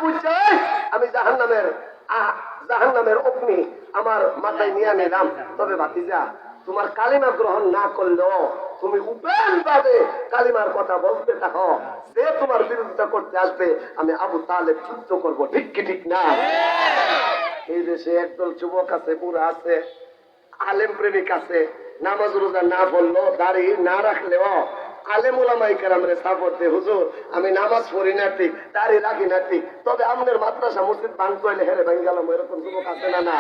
বুঝছাই আমি জাহান্নামের অগ্নি আমার মাথায় নিয়ে নিলাম। তবে ভাতিজা, তোমার কালিমা গ্রহণ না করলেও তুমি উপেন ভাবে কালিমার কথা বলতে থাকো। যে তোমার বিরোধিতা করতে আসবে আমি আবু তালেব যুদ্ধ করবো। ঠিক কি ঠিক না? এই দেশে একদল যুবক আছে, বুড়া আছে, আলেম প্রেমিক আছে, নামাজ রোজা না পড়লো, দাড়ি না রাখলেও আলেম ওলামায়ে কেরামরে সাপোর্ট দেয়। হুজুর আমি নামাজ পড়ি না ঠিক, দাড়ি রাখি না ঠিক, তবে আমাদের মাদ্রাসা মসজিদ ভাঙতে হইলে হেরে ভেঙে গেলাম। এরকম যুবক আছে না? না,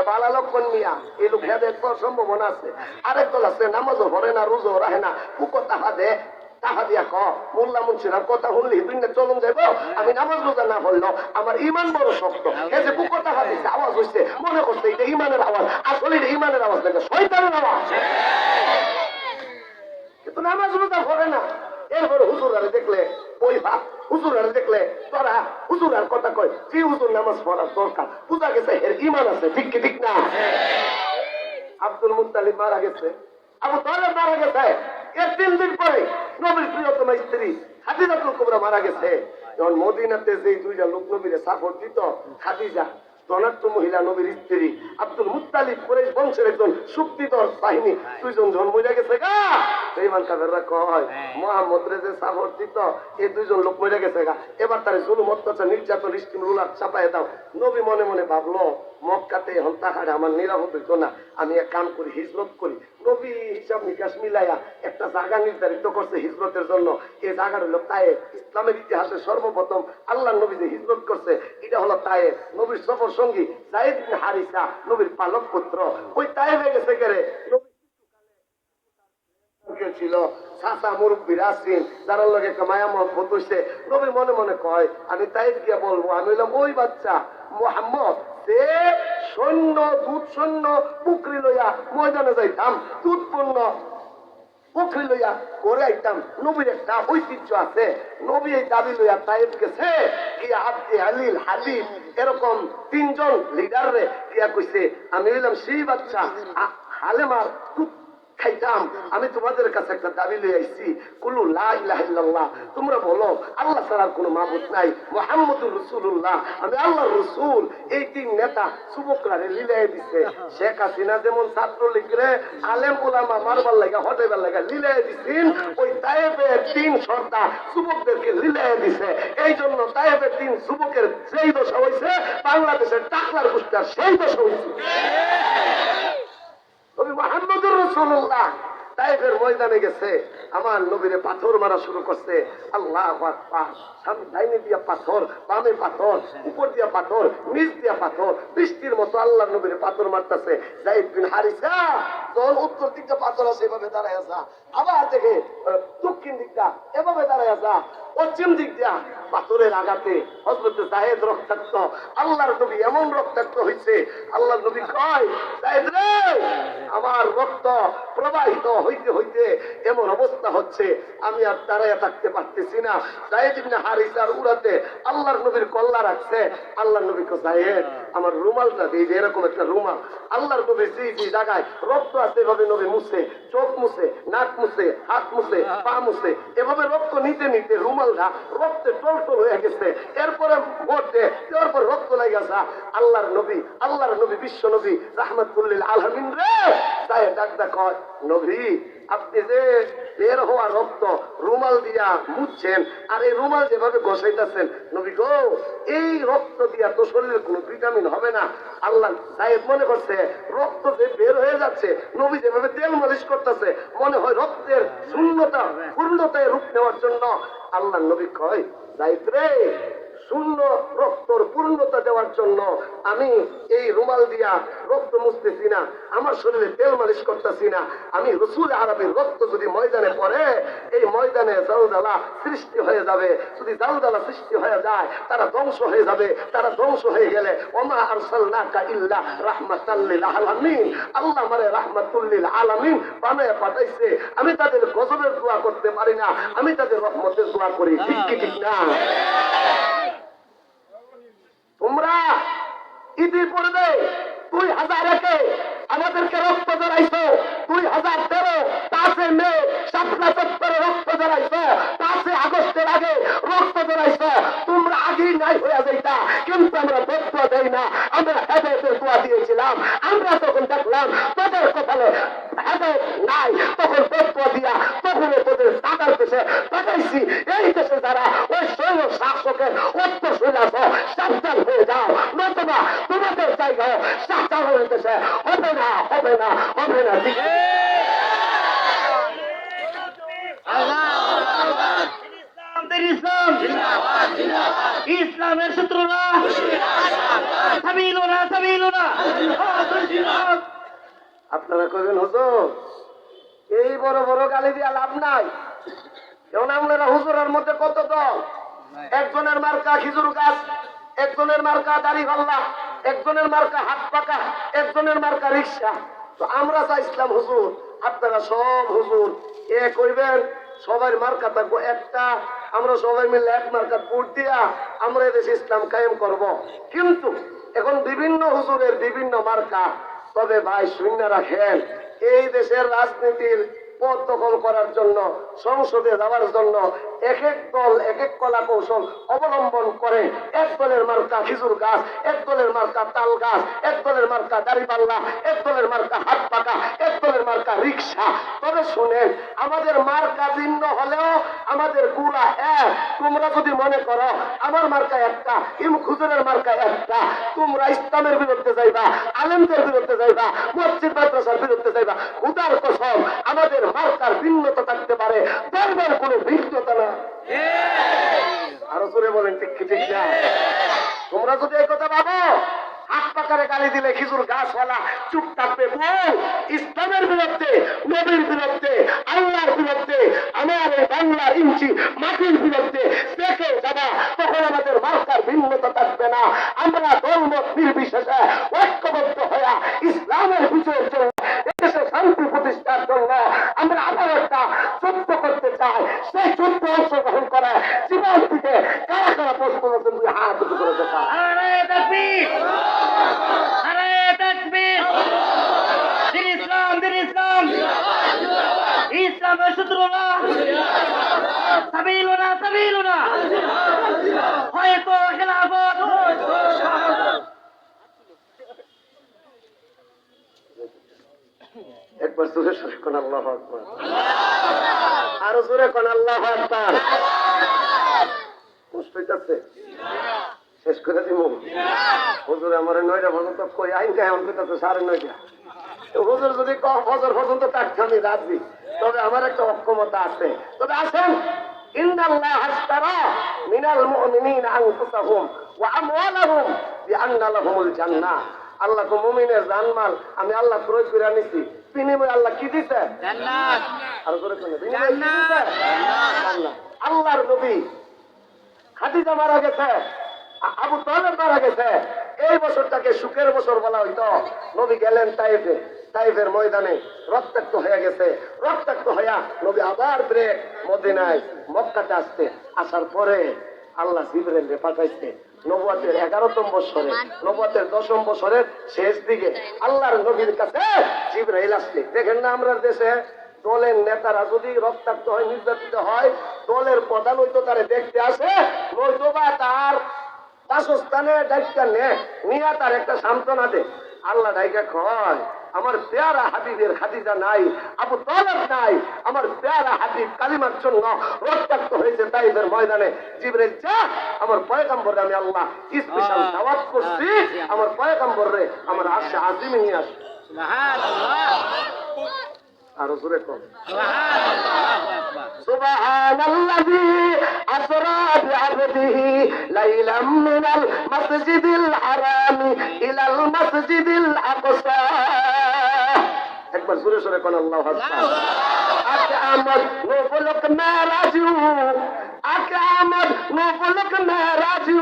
বালা লক্ষণ মিয়া এই লোক হেদের সম্ভাবনা আছে। আরেক দল আছে নামাজও পড়ে না, রোজও রাখে না, পুকো তাহা দে তাহা দিয়া ক মোল্লা মুন্সিরা কথা শুনলি দুইটা চলুন যাইব। আমি নামাজ রোজা না পড়লো আমার ইমান বড় শক্ত। এই যে পুকো তাহা দিচ্ছে আওয়াজ হচ্ছে, মনে করছে এটা ইমানের আওয়াজ, আসলে এটা ইমানের আওয়াজ দেখে শয়তানের আওয়াজ। কিন্তু নামাজ রোজা পড়ে না। এরপরে হুজুরারে দেখলে ওই ভাব, হুজুরারে দেখলে তোরা হুজুরার কথা কয় যে হুজুর নামাজ পড়ার দরকার, পূজা গেছে এর ইমান আছে। ঠিক কি ঠিক না? আব্দুল মুত্তালিব মারা গেছে, আবু তালেব মারা গেছে, এর 3 দিন পরে নবীর প্রিয়তমা স্ত্রী খাদিজাতুল কুবরা মারা গেছে। যখন মদিনাতে যে দুইটা লোক নবীরে সাপোর্ট দিত, খাদিজা ধনাঢ্য মহিলা নবীর স্ত্রী, আব্দুল মুত্তালিব কুরাইশ বংশের একজন শক্তিধর বাহিনী, দুইজন জন্ম হয়ে গেছে গা। বেঈমান কাফেররা কয় মুহাম্মদ রে যে সাপোর্ট দিত এই দুইজন লোক মরে গেছে গা, এবার তার জুলুম অত্যাচার নির্যাতন স্টিম রুলার চাপায় দাও। নবী মনে মনে ভাবলো মক্কাতে এখন তাহারে আমার নিরাপদ হইতো না, আমি এক কাম করি হিজরত করি। নবী হিসাব নিকাশ মিলাইয়া একটা জায়গা নির্ধারিত করছে হিজরতের জন্য। এই জায়গাটা হলো তায়েফ। ইসলামের ইতিহাসে সর্বপ্রথম আল্লাহ নবী যে হিজরত করছে এটা হলো তায়েফ। নবীর সফর সঙ্গী যায়েদ বিন হারিসা নবীর পালক পুত্র। ওই তায়েফে গেছে কেরে ছিল চাচা মুরব্বী রাসিন, যারা লগে একটা মায়া মহব্বত হইছে। নবী মনে মনে কয় আমি তায়েফ গিয়া বলবো আমি হইলাম ওই বাচ্চা মুহাম্মদ যে সৈন্য দুধ সৈন্য পুকরি লইয়া ময়দানে যাইতাম, দুধ পণ্য পুকরি লইয়া করে আইতাম। নবীর একটা ঐতিহ্য আছে, নবী এই দাবি লইয়া তায়েফ গেছে। ইয়া আব্দি আলিল হাবিব এরকম 3 জন লিডার রে ইয়া কইছে আমি হইলাম সেই বাচ্চা হালেমার দুধ খাইতাম। আমি তোমাদের কাছে একটা দাবি লই আইছি, কুলু লা ইলাহা ইল্লাল্লাহ, তোমরা বলো আল্লাহ ছাড়া কোনো মাবুদ নাই, মুহাম্মদুর রাসূলুল্লাহ, আমি আল্লাহর রাসূল। এই 3 নেতা যুবকরা লিলাই দিছে। শেখ হাসিনা যেমন ছাত্রলীগরে আলেম ওলামা মারবার লাগা হটাইবার লাগা লিলাই দিছেন, ওই তায়েফের 3 সর্দার যুবকদেরকে লিলাই দিছে। এই জন্য তায়েফের 3 যুবকের যেই দশা হইছে বাংলাদেশের টাকলার গোষ্ঠীর সেই দশা হইছে। নবী মুহাম্মদুর রাসূলুল্লাহ তায়েফের ময়দানে গেছে, আমার নবীরে পাথর মারা শুরু করছে। আল্লাহু আকবার। সামনে ডাইনে দিয়া পাথর, বামে পাথর, উপর দিয়া পাথর, নিচ দিয়া পাথর, বৃষ্টির মতো আল্লাহর নবীরে পাথর মারতেছে। যায়েদ বিন হারিসা যখন উত্তর দিকটা পাথর আছে এভাবে দাঁড়ায় আসা, আবার দেখে দক্ষিণ দিকটা এভাবে দাঁড়ায় আসা, পশ্চিম দিক দিয়া পাথরের আঘাতে হযরতে যায়েদ রক্তাক্ত। আল্লাহর নবী এমন রক্তাক্ত হইছে, আল্লাহর নবী কয় যায়েদ রে আমার রক্ত প্রবাহিত হইতে হইতে এমন অবস্থা হচ্ছে আমি আর দাঁড়াইয়া থাকতে পারতেছি না। যায়েদ ইবনে হারিসার উরাতে আল্লাহর নবীর কল্লা রাখছে। আল্লাহর নবী কয় যায়েদ আমার রুমালটা দিয়ে, এরকম একটা রুমাল আল্লাহর নবী যে জায়গায় রক্ত আছে এভাবে নবী মুছে, চোখ মুছে, নাক মুছে, হাত মুছে, পা মুছে, এভাবে রক্ত নিতে নিতে রুমালটা রক্তে টলটল হয়ে গেছে। এরপরে ভোটে এরপর রক্ত লাগে গেছে। আল্লাহর নবী বিশ্ব নবী রাহমাতুল লিল আলামিন রে তাই ডাকদা কয় নবী আপনি যে বের হওয়া রক্ত রুমাল দিয়া মুছছেন আর এই রুমাল যেভাবে ঘষাইতেছেন, নবী গো এই রক্ত দিয়া তো শরীরের কোনো ভিটামিন হবে না। আল্লাহ সাহেব মনে করছে রক্ত যে বের হয়ে যাচ্ছে, নবী যেভাবে তেল মালিশ করতেছে মনে হয় রক্তের শূন্যতা পূর্ণতায় রূপ নেওয়ার জন্য। আল্লাহ নবী কয় যাইত রে শূন্য রক্তর পূর্ণতা দেওয়ার জন্য আমি এই রুমাল দিয়া রক্ত মুছতেছি না, আমার শরীরে তেল মালিশ করতেছি না। আমি রাসূল আরবীর রক্ত যদি ময়দানে পড়ে এই ময়দানে জালজালা সৃষ্টি হয়ে যাবে। যদি জালজালা সৃষ্টি হয়ে যায় তারা ধ্বংস হয়ে যাবে। তারা ধ্বংস হয়ে গেলে ওমা আরসালনাকা ইল্লা রাহমাতাল লিল আলামিন, আল্লাহ আমারে রাহমাতুল লিল আলামিন বানায় পাঠাইছে। আমি তাদের গজবের দোয়া করতে পারি না, আমি তাদের রহমতের দোয়া করি। ঠিক কি ঠিক না? তোমরা ইতিপূর্বে 2001-এ আমাদেরকে রক্ত জড়াইছো, 2013 5 মে শাপলা চত্বরে রক্ত জড়াইছো, 5 আগস্টের আগে রক্ত জড়াইছো। তোমরা কিন্তু আমরা দোয়া দেই না, আমরা হেদায়েতের দোয়া দিয়েছিলাম। আমরা তখন দেখলাম তোদের কপালে হেদায়েত নাই, তখন দোয়া দিয়া তখন তোদের টাকার দেশে পাঠাইছি। এই দেশে যারা ওই শৈল শাসকের অত্যাচার আছে, সাবধান হয়ে যাও, নতুবা তোমাদের জায়গায় শাসনের দেশে হবে না, হবে না, হবে না। ঠিক ইসলামের শত্রুরা আপনারা কইবেন হুজুর এই বড় বড় গালি দিয়া লাভ নাই। যেমন আপনারা হুজুরের মধ্যে কত দল, একজনের মার্কা খিজুর গাছ, একজনের মার্কা দাড়ি পাল্লা, একজনের মার্কা হাত পাকা, একজনের মার্কা রিক্সা। তো আমরা চাইছিলাম হুজুর আপনারা সব হুজুর এ কইবেন, সবাই মার্কা থাকবো একটা, আমরা সবাই মিলে এক মার্কা ভোট দিয়া আমরা এদেশে ইসলাম কায়েম করব। কিন্তু এখন বিভিন্ন হুজুরের বিভিন্ন মার্কা। তবে ভাই শূন্য রাখেন, এই দেশের রাজনীতির পদ দখল করার জন্য, সংসদে যাওয়ার জন্য এক এক দল এক এক কলা কৌশল অবলম্বন করে। এক দলের মার্কা খিজুর গাছ, এক দলের মার্কা তাল গাছ, এক দলের মার্কা দাড়িপাল্লা, এক দলের মার্কা হাত পাকা, এক দলের মার্কা রিক্সা। তবে শুনেন, আমাদের মার্কা ভিন্ন হলেও আমাদের গুলা এক। তোমরা যদি মনে করো আমার মার্কা একটা, হুজুরের মার্কা একটা, তোমরা ইসলামের বিরুদ্ধে যাইবা, আলেমদের বিরুদ্ধে যাইবা, মসজিদ মাদ্রাসার বিরুদ্ধে যাইবা। খুদার কসম আমাদের মার্কার ভিন্নতা থাকতে পারে, ধর্মের কোনো ভিন্নতা না। আরো জোরে বলেন ঠিক কি ঠিক না? তোমরা যদি এই কথা ভাবো হাত পাকারে গালি দিলে খিজুর গাছওয়ালা চুপ থাকবে, বল ইসলামের বিরুদ্ধে, নবীর বিরুদ্ধে, আল্লাহর বিরুদ্ধে, আমার এই বাংলার ইঞ্চি মাটির বিরুদ্ধে দেখে যাবা, তখন আমাদের মার্কার ভিন্নতা থাকবে না। আমরা ধর্ম নির্বিশেষে ঐক্যবদ্ধ হয়ে ইসলামের বিজয়ের জন্য, দেশে শান্তি প্রতিষ্ঠার জন্য আমরা আবার একটা যুদ্ধ করতে চাই। সেই যুদ্ধে অংশগ্রহণ করে জীবন থেকে কারা কারা প্রশ্ন আছেন, দুই হাত দুটো করে দেখা। ইসলামের শত্রুরা সাবিলুনা সাবিলুনা হয়তো খেলাফত একবার জোরে সরে কোন আল্লাহু আকবার, আরো জোরে কোন আল্লাহু আকবার। কষ্ট হইতাছে, শেষ করে দিব। হুজুর আমার 9টা পর্যন্ত কই আইন কায়ন করতেছে 9:30। হুজুর যদি ফজর পর্যন্ত থাকতে আমি রাজি, তবে আমার একটা অক্ষমতা আছে। তবে আসেন, ইন্নাল্লাহ আশতারা মিনাল মুমিনিনা আনফুসাহুম ওয়া আমওয়ালাহুম বিআন্না লাহুমুল জান্নাহ। আল্লাহ তো মুমিনের জানমাল আমি আল্লাহ ক্রয় করে আনিছি, বিনিময়ে আল্লাহ কি দিছে? জান্নাত। আর করে কোন বিনিময়ে কি দিছে? জান্নাত। আল্লাহর নবী খাদিজা মারা গেছে, আবু তালেব মারা গেছে, এই বছরটাকে সুখের বছর বলা হইতো। নবী গেলেন তাইফে, তাইফের ময়দানে রক্তাক্ত হয়ে গেছে, রক্তাক্ত হইয়া নবী আবার ব্রেক মদিনায় মক্কাতে আসতে, আসার পরে আল্লাহ জিবরাইলকে পাঠাইছে নবুয়তের 11তম বছরে, নবুয়তের 10ম বছরের শেষ দিকে আল্লাহর নবীর কাছে জিবরাইল আসছে। দেখেন না আমরা দেশে দলের নেতারা যদি রক্তাক্ত হয়, নির্যাতিত হয়, দলের প্রধান হইতো তারে দেখতে আসে, নয়তো বা তার বাসস্থানে ডাইকা নিয়ে তার একটা সান্ত্বনা দে। আল্লাহ ডাইকা কয় আমার পেয়ারা হাবিবের খাদিজা নাই, আবু তালেব নাই, আমার পেয়ারা হাবিব কালিমার জন্য রক্তাক্ত হয়েছে তাইফের ময়দানে। জিবরাইল যা, আমার পয়গম্বর আমি আল্লাহ স্পেশাল দাওয়াত করছি, আমার পয়গম্বর রে আমার আরশে আজিমে নিয়ে আসে। সুবহানাল্লাহ। আরো জোরে কর সুবহানাল্লাযী আসরা বিআবদিহি লাইলাম মিনাল মাসজিদিল হারামি ইলাল মাসজিদিল আকসা। একবার জোরে জোরে কোন আল্লাহু আকবার। আকে আমদ নবুলক মেরাজু, আকে আমদ নবুলক মেরাজু,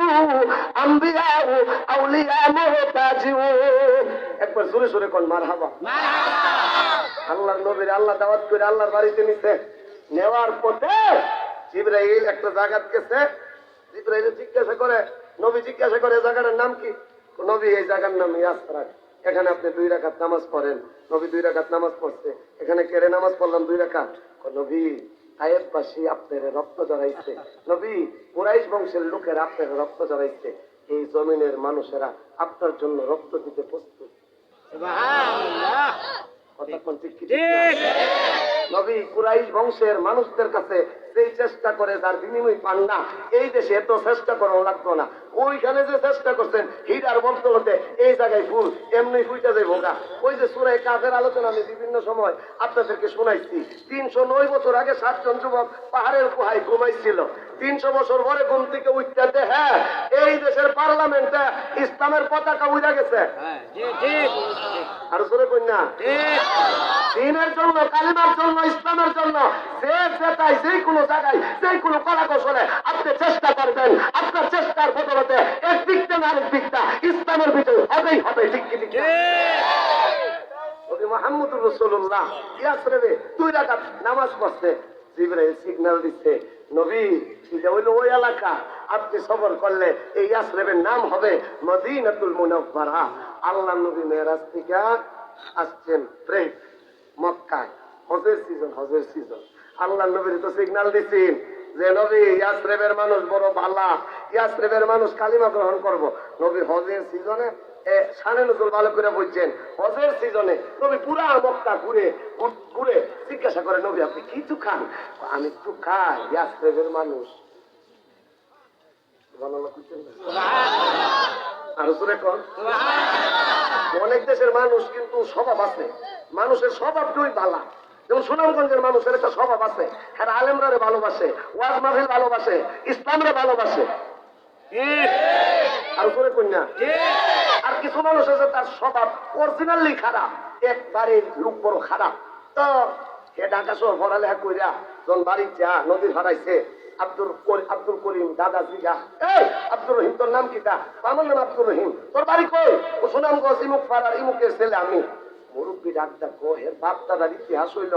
আম্বিয়া ও আউলিয়া মুহতাজু। একবার জোরে জোরে কোন মারহাবা মারহাবা। আল্লাহর নবীর আল্লাহ দাওয়াত করে আল্লাহর বাড়িতে নিছে, নেওয়ার পথে জিবরাইল একটা জায়গা গেছে, জিবরাইল জিজ্ঞাসা করে, নবী জিজ্ঞাসা করে জায়গাটার নাম কি? নবী এই জায়গার নাম ইয়াসরা, এখানে আপনি 2 রাকাত নামাজ পড়েন। নবী 2 রাকাত নামাজ পড়ছে, এখানে কেড়ে নামাজ পড়লাম 2 রাকাত। নবী তায়েববাসী আপনার রক্ত জড়াইছে, নবী কুরাইশ বংশের লোকের আপনার রক্ত জড়াইছে, এই জমিনের মানুষেরা আপনার জন্য রক্ত দিতে প্রস্তুত। কথা কোন ঠিক কি? নবী কুরাইশ বংশের মানুষদের কাছে সেই চেষ্টা করে যার বিনিময় পান না, এই দেশে এত চেষ্টা করাও লাগতো না। ওইখানে যে চেষ্টা করছেন হীরার বদলতে এই জায়গায় ফুল এমনি ফুইটা যায় ভোগা। ওই যে সূরা কাফের আলোচনা আমি বিভিন্ন সময় আপনাদেরকে শোনাইছি। 309 বছর আগে 7 জন যুবক পাহাড়ের গুহায় ঘুমাইছিল। 300 বছর পরে ঘুম থেকে উঠতে হ্যাঁ এই দেশের পার্লামেন্টে ইসলামের পতাকা উড়ে গেছে। আর সরে কন্যা দিনের জন্য, কালিমার জন্য, ইসলামের জন্য যে যেটাই যে কোনো জায়গায় যে কোনো কলা কৌশলে আপনি চেষ্টা করবেন, আপনার চেষ্টার বদলতে এক দিকটা না আরেক দিকটা ইসলামের ভিতরে হবেই হবে। ঠিক কি ঠিক? মুহাম্মদুর রাসূলুল্লাহ ইয়াসরিবে 2 রাকাত নামাজ পড়তে জিবরাইল সিগন্যাল দিচ্ছে, নবী এটা হইলো ওই এলাকা, আপনি সবর করলে এই ইয়াসরিবের নাম হবে মদিনাতুল মুনাওয়ারা। আল্লাহ নবী মেরাজ থেকে আসছেন প্রেম মক্কায়, হজের সিজন। আল্লাহ নবীর তো সিগন্যাল দিচ্ছেন যে নবী ইয়াসরিবের মানুষ বড় ভালো, ইয়াসরিবের মানুষ কালিমা গ্রহণ করব। নবী হজের সিজনে শানে নজরুল ভালো করে বুঝছেন, হজের সিজনে নবী পুরা মক্কা ঘুরে জিজ্ঞাসা করে, নবী আপনি কিছু খান? আমি একটু খাই, ইয়াসরিবের মানুষ। আরো জোরে কর। অনেক দেশের মানুষ কিন্তু স্বভাব আছে, মানুষের স্বভাবটাই ভালো। যেমন সুনামগঞ্জের মানুষের একটা স্বভাব আছে, হ্যাঁ আলেমরারে ভালোবাসে, ওয়াজ মাহফিল ভালোবাসে, ইসলামরে ভালোবাসে। আর করে কন্যা আর কিছু মানুষ আছে তার স্বভাব অরিজিনালি খারাপ, একবারে লোক বড় খারাপ। তো সে ঢাকা শহর পড়ালেখা কইরা যখন বাড়ির যা নদীর হারাইছে, আব্দুল করিম দাদা জিগা, এই আব্দুর রহিম তোর নাম কিটা? আমার নাম আব্দুর রহিম। তোর বাড়ি কই? ও সুনামগঞ্জ ইমুক পাড়ার ইমুকের ছেলে আমি। মুরব্বী ডাক ডাকো, হের বাপ দাদার ইতিহাস হইল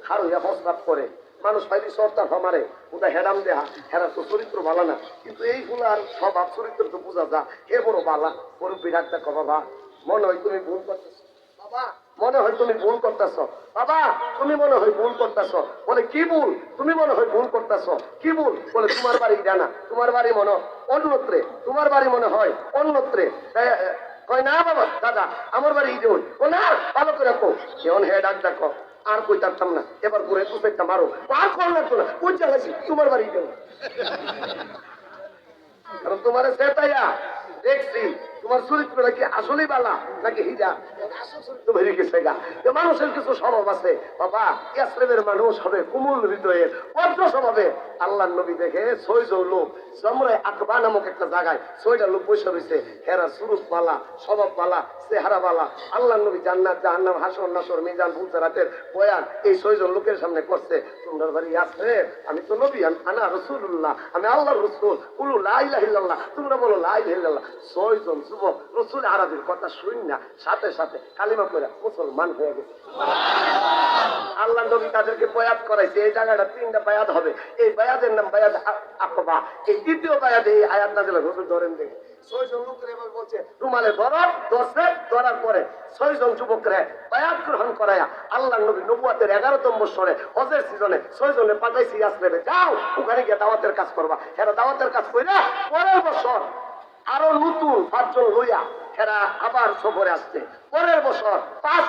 খার হইয়া প্রস্তাব করে, মানুষ পাইলি সর্দার হমারে ওটা হেরাম দেহা, হেরা তো চরিত্র ভালো না, কিন্তু এইগুলার স্বভাব চরিত্র তো বোঝা যা, হে বড় বালা। মুরব্বী ডাক ডাকো, বাবা মনে হয় তুমি ভুল করতেছ, বাবা মনে হয় তুমি ভুল করতেছ, বাবা তুমি মনে হয় ভুল করতেছ। বলে কি ভুল? তুমি মনে হয় ভুল করতেছ। কি ভুল? বলে তোমার বাড়ি জানা, তোমার বাড়ি মনে অন্যত্রে, তোমার বাড়ি মনে হয় অন্যত্রে। কয় না বাবা দাদা আমার বাড়ি ইদে হই। ও না ভালো করে কো, কেমন হে ডাক ডাকো, আর কই থাকতাম না, এবার ঘুরে একটা মারো, আর কল লাগতো না, কোন চালাইছি তোমার বাড়ি ইদে। কারণ তোমার সেটাইয়া দেখছি তোমার চরিত্রটা কি আসলেই বালা নাকি হিজা বেরিয়ে গেছে গা। মানুষের কিছু স্বভাব আছে বাবা, ইয়াসরিবের মানুষ হবে কুমুল হৃদয়ের অদ্র স্বভাবে। আল্লাহ নবী দেখে 6 জন লোক জমরে আকবা নামক একটা জায়গায় 6টা লোক বসে রয়েছে, এরা সুরুত বালা, স্বভাব বালা, চেহারা বালা। আল্লাহ নবী জান্নাত জাহান্নাম হাসর নাসর মিজান ফুলসেরাতের বয়ান এই 6 জন লোকের সামনে করছে। তোমরা বাড়ি ইয়াসরিব, আমি তো নবী, আনা রাসূলুল্লাহ, আমি আল্লাহর রাসূল, কুলু লা ইলাহা ইল্লাল্লাহ, তোমরা বলো লা ইলাহা ইল্লাল্লাহ। 6 জন যুবক রাসূল আরবির কথা শুন না সাথে সাথে কালিমা পড়ে মুসলমান হয়ে গেছে। আল্লাহ নবী তাদেরকে বায়াত করাইছে। এই জায়গাটা 3টা বায়াত হবে, এই বায়াতের নাম বায়াত আকবা। এই দ্বিতীয় বায়াতে এই আয়াত নাযিল রাসূল ধরেন দেখে 6 জন লোকের এবার বলছে রুমালে ধরছে, ধরার পরে 6 জন যুবকরে বায়াত গ্রহণ করায়া আল্লাহ নবী নবুয়তের 11তম বছরে হজের সিজনে 6 জনে পাঠাইছে ইয়াসরিবে, যাও ওখানে গিয়ে দাওয়াতের কাজ করবা। এরা দাওয়াতের কাজ কইরা পরের বছর আরো নতুন 5 জন লইয়া এরা আবার সফরে আসছে। পরের বছর 5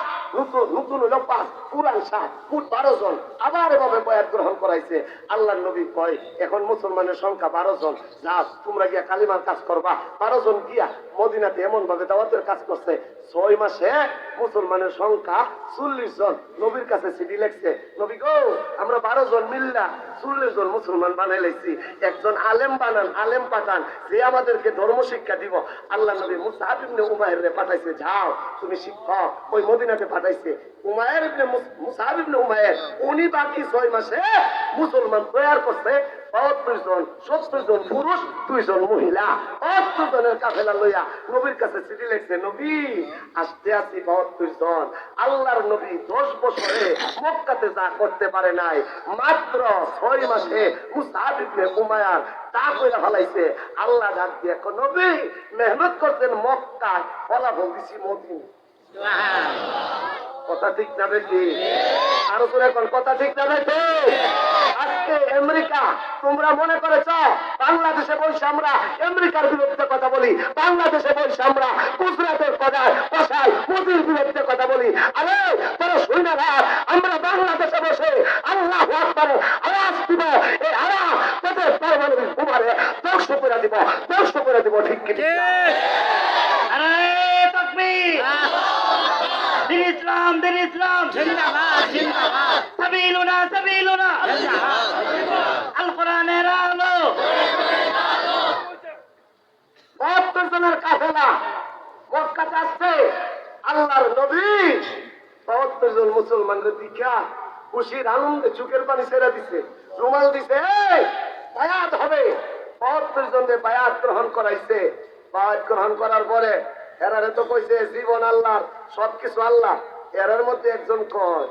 নতুন হইল 5, পুরান 7, মোট 12 জন আবার এভাবে বয়াত গ্রহণ করাইছে। আল্লাহ নবী কয় এখন মুসলমানের সংখ্যা 12 জন, যা তোমরা গিয়া কালিমার কাজ করবা। 12 জন গিয়া মদিনাতে এমন ভাবে দাওয়াতের কাজ করছে, 6 মাসে মুসলমানের সংখ্যা 40 জন। নবীর কাছে চিঠি লিখছে, নবী গো আমরা 12 জন মিল্লা 40 জন মুসলমান বানাই লাইছি, একজন আলেম বানান, আলেম পাঠান যে আমাদেরকে ধর্ম শিক্ষা দিব। আল্লাহ নবী মুসআব ইবনে উমাইর রে পাঠাইছে, যাও তুমি শিক্ষক। ওই মদিনাতে পাঠাইছে উমাইর ইবনে মুসআব ইবনে উমাইর, উনি বাকি 6 মাসে মুসলমান তৈরি করছে 72 জন, 70 জন পুরুষ, 2 জন মহিলা, 72 জনের কাফেলা লইয়া নবীর কাছে চিঠি লিখছে, নবী আসতে আসি 72 জন। আল্লাহর নবী 10 বছরে মক্কাতে যা করতে পারে নাই, মাত্র 6 মাসে মুসআব ইবনে উমাইর তা কইরা ফলাইছে। আল্লাহ ডাক দিয়ে নবী মেহনত করতেন মক্কায়, ফলাফল দিছি মদিনা। কথা ঠিক না বেশি? আরো করে এখন কথা ঠিক না বেশি? আজকে আমেরিকা, তোমরা মনে করেছ বাংলাদেশে বসে আমরা আমেরিকার বিরুদ্ধে কথা বলি, বাংলাদেশে বসে আমরা গুজরাটের কষাই মোদির বিরুদ্ধে কথা বলি। আরে তোরা শুই না রাত, আমরা বাংলাদেশে বসে আল্লাহু আকবার আওয়াজ দিব, এই আওয়াজ তোদের পারমাণবিক বোমারে ধ্বংস করে দিব, ধ্বংস করে দিব। ঠিক কি ঠিক? আরে তাকবীর, দিন ইসলাম, দিন ইসলাম জিন্দাবাদ, জিন্দাবাদ, সাবিলুনা, সাবিলুনা জিন্দাবাদ, আল কোরআনের আলো। ৭২ জনের কাফেলা মক্কা যাচ্ছে, আল্লাহর নবী ৭২ জন মুসলমানদের দীক্ষা খুশির আনন্দে চোখের পানি ছেড়ে দিছে, রুমাল দিছে, এই বায়াত হবে। ৭২ জনের বায়াত গ্রহণ করাইছে। বায়াত গ্রহণ করার পরে এরারে তো কইছে জীবন আল্লাহর, সবকিছু আল্লাহ। এরার মধ্যে একজন কয়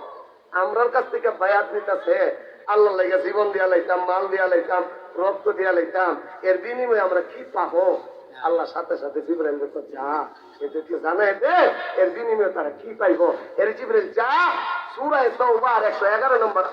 আমরার কাছ থেকে বায়াত নিতেছে, আল্লাহ লাগে জীবন দিয়া লাইতাম, মাল দিয়া লাইতাম, রক্ত দিয়া লাইতাম, এর বিনিময়ে আমরা কি পাবো? আল্লাহ সাথে সাথে জিবরাইল বলতো, যা এদেরকে জানাই দে এর বিনিময়ে তারা কি পাইবো। এর জিবরাইল যা সূরা তাওবার 111 নম্বর